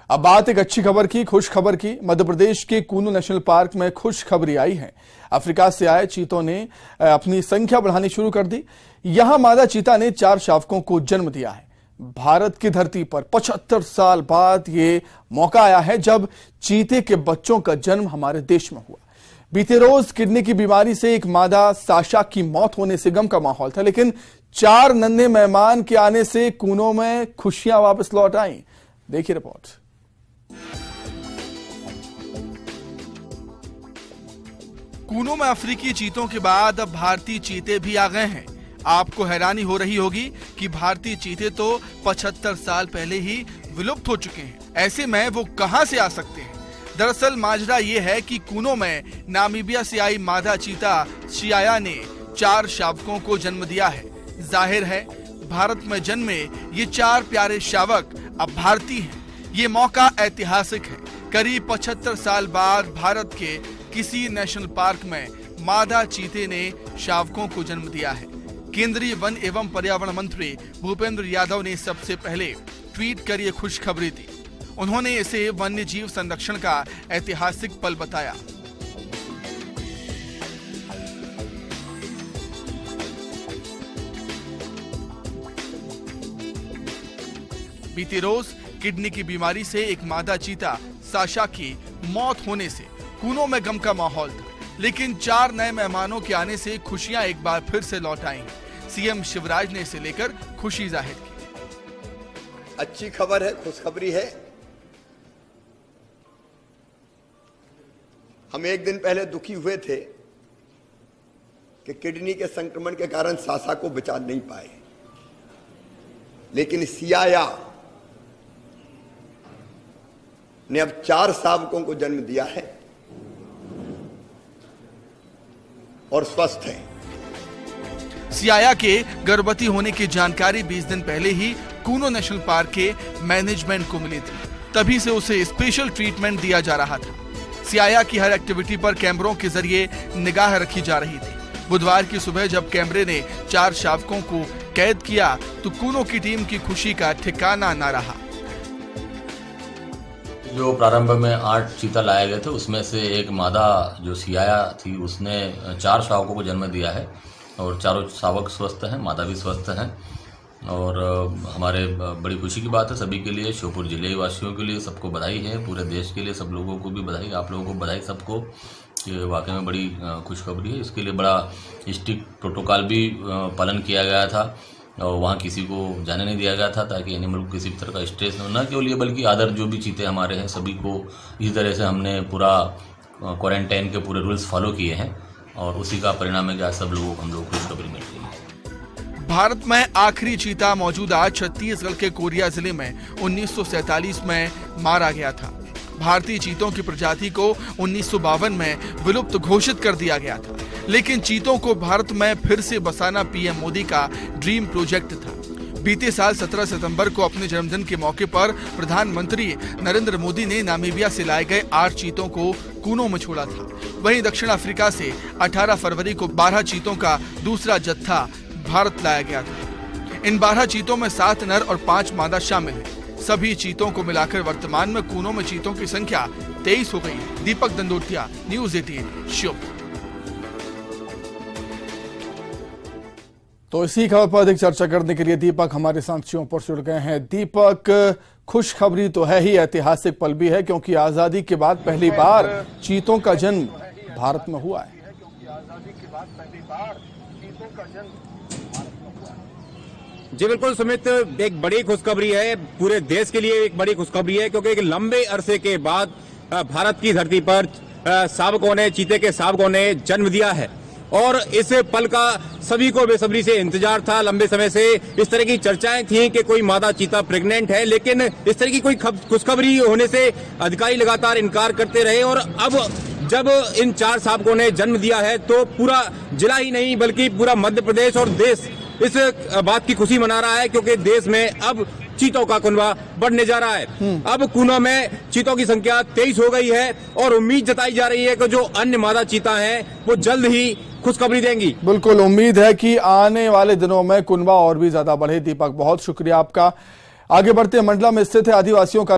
अब बात एक अच्छी खबर की, खुश खबर की। मध्य प्रदेश के कूनो नेशनल पार्क में खुश खबरी आई है। अफ्रीका से आए चीतों ने अपनी संख्या बढ़ानी शुरू कर दी। यहां मादा चीता ने 4 शावकों को जन्म दिया है। भारत की धरती पर 75 साल बाद ये मौका आया है जब चीते के बच्चों का जन्म हमारे देश में हुआ। बीते रोज किडनी की बीमारी से एक मादा साशा की मौत होने से गम का माहौल था, लेकिन 4 नन्हे मेहमान के आने से कूनो में खुशियां वापस लौट आई। देखिए रिपोर्ट। कूनो में अफ्रीकी चीतों के बाद अब भारतीय चीते भी आ गए हैं। आपको हैरानी हो रही होगी कि भारतीय चीते तो 75 साल पहले ही विलुप्त हो चुके हैं। ऐसे में वो कहां से आ सकते हैं? दरअसल माजरा ये है कि कूनो में नामीबिया से आई मादा चीता शियाया ने 4 शावकों को जन्म दिया है। जाहिर है भारत में जन्मे ये 4 प्यारे शावक अब भारतीय हैं। ये मौका ऐतिहासिक है। करीब 75 साल बाद भारत के किसी नेशनल पार्क में मादा चीते ने शावकों को जन्म दिया है। केंद्रीय वन एवं पर्यावरण मंत्री भूपेंद्र यादव ने सबसे पहले ट्वीट कर ये खुशखबरी दी। उन्होंने इसे वन्य जीव संरक्षण का ऐतिहासिक पल बताया। बीती रोज किडनी की बीमारी से एक मादा चीता साशा की मौत होने से कूनो में गम का माहौल था, लेकिन 4 नए मेहमानों के आने से खुशियां एक बार फिर से लौट आई। सीएम शिवराज ने इसे लेकर खुशी जाहिर की। अच्छी खबर है, खुशखबरी है। हम एक दिन पहले दुखी हुए थे कि किडनी के संक्रमण के कारण साशा को बचा नहीं पाए, लेकिन सियाया ने अब 4 शावकों को जन्म दिया है और स्वस्थ है। सियाया के गर्भवती होने की जानकारी 20 दिन पहले ही कूनो नेशनल पार्क के मैनेजमेंट को मिली थी। तभी से उसे स्पेशल ट्रीटमेंट दिया जा रहा था। सियाया की हर एक्टिविटी पर कैमरों के जरिए निगाह रखी जा रही थी। बुधवार की सुबह जब कैमरे ने 4 शावकों को कैद किया तो कूनो की टीम की खुशी का ठिकाना न रहा। जो प्रारंभ में 8 चीता लाए गए थे, उसमें से एक मादा जो सियाया थी उसने 4 शावकों को जन्म दिया है और चारों शावक स्वस्थ हैं, मादा भी स्वस्थ हैं। और हमारे बड़ी खुशी की बात है सभी के लिए, श्योपुर जिले वासियों के लिए सबको बधाई है, पूरे देश के लिए सब लोगों को भी बधाई, आप लोगों को बधाई सबको। ये वाकई में बड़ी खुशखबरी है। इसके लिए बड़ा स्ट्रिक्ट प्रोटोकॉल भी पालन किया गया था और वहाँ किसी को जाने नहीं दिया गया था ताकि एनिमल को किसी तरह का स्ट्रेस न केवल ये बल्कि अदर जो भी चीते हमारे हैं सभी को इसी तरह से हमने पूरा क्वारंटाइन के पूरे रूल्स फॉलो किए हैं और उसी का परिणाम है कि आज सब लोगों को हम लोग खुशखबरी मिल रही है। भारत में आखिरी चीता मौजूदा छत्तीसगढ़ के कोरिया जिले में 1947 में मारा गया था। भारतीय चीतों की प्रजाति को 1952 में विलुप्त घोषित कर दिया गया था, लेकिन चीतों को भारत में फिर से बसाना पीएम मोदी का ड्रीम प्रोजेक्ट था। बीते साल 17 सितंबर को अपने जन्मदिन के मौके पर प्रधानमंत्री नरेंद्र मोदी ने नामीबिया से लाए गए 8 चीतों को कूनो में छोड़ा था। वहीं दक्षिण अफ्रीका से 18 फरवरी को 12 चीतों का दूसरा जत्था भारत लाया गया था। इन 12 चीतों में 7 नर और 5 मादा शामिल हैं। सभी चीतों को मिलाकर वर्तमान में कूनो में चीतों की संख्या 23 हो गई है। दीपक दंडोतिया, न्यूज़ 18 श्योपुर। तो इसी खबर पर अधिक चर्चा करने के लिए दीपक हमारे साथियों पर जुड़ गए हैं। दीपक, खुशखबरी तो है ही, ऐतिहासिक पल भी है क्योंकि आजादी के बाद पहली बार चीतों का जन्म भारत में हुआ है। जी बिल्कुल सुमित, एक बड़ी खुशखबरी है, पूरे देश के लिए एक बड़ी खुशखबरी है क्योंकि एक लंबे अरसे के बाद भारत की धरती पर शावकों ने, चीते के शावकों ने जन्म दिया है और इस पल का सभी को बेसब्री से इंतजार था। लंबे समय से इस तरह की चर्चाएं थी कि कोई मादा चीता प्रेग्नेंट है, लेकिन इस तरह की कोई खुशखबरी होने से अधिकारी लगातार इनकार करते रहे और अब जब इन 4 शावकों ने जन्म दिया है तो पूरा जिला ही नहीं बल्कि पूरा मध्य प्रदेश और देश इस बात की खुशी मना रहा है क्योंकि देश में अब चीतों का कुनबा बढ़ने जा रहा है। अब कूनो में चीतों की संख्या 23 हो गई है और उम्मीद जताई जा रही है कि जो अन्य मादा चीता हैं वो जल्द ही खुशखबरी देंगी। बिल्कुल उम्मीद है कि आने वाले दिनों में कुनबा और भी ज्यादा बढ़े। दीपक, बहुत शुक्रिया आपका। आगे बढ़ते मंडला में स्थित है आदिवासियों का